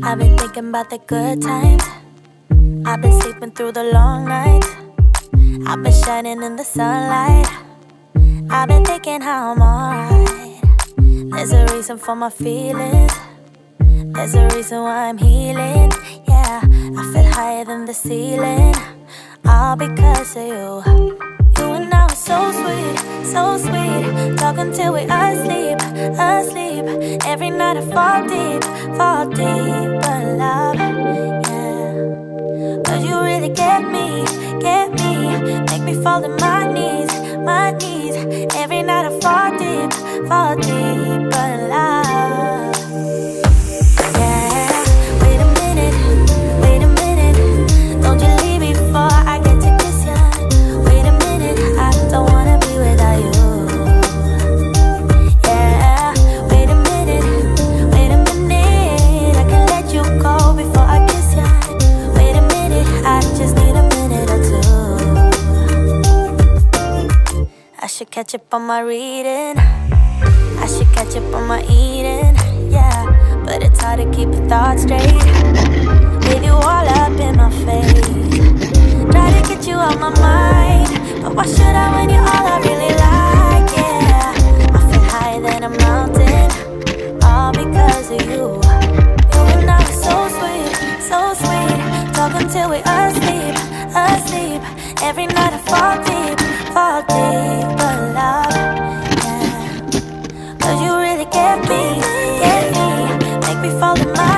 I've been thinking about the good times. I've been sleeping through the long nights. I've been shining in the sunlight. I've been thinking how I'm alright. There's a reason for my feelings. There's a reason why I'm healing. Yeah, I feel higher than the ceiling. All because of you. You and I were so sweet, so sweet. Talking till we asleep, asleep. Every night I fall deep, but love, yeah. Cause you really get me, make me fall to my knees, my knees. Every night I fall deep, but love, yeah. Wait a minute, don't you leave before I get to kiss ya. Wait a minute, I don't wanna be without you. Yeah, wait a minute, I can let you go before I kiss ya. Wait a minute, I just need a minute or two. I should catch up on my reading, I should catch up on my eating, yeah. But it's hard to keep the thoughts straight with you all up in my face. Try to get you out my mind, but why should I when you're all I really like, yeah. I feel higher than a mountain, all because of you. You and I were so sweet, talking till we asleep, asleep. Every night I fall deep, but love, yeah. Cause you really get me, make me fall in my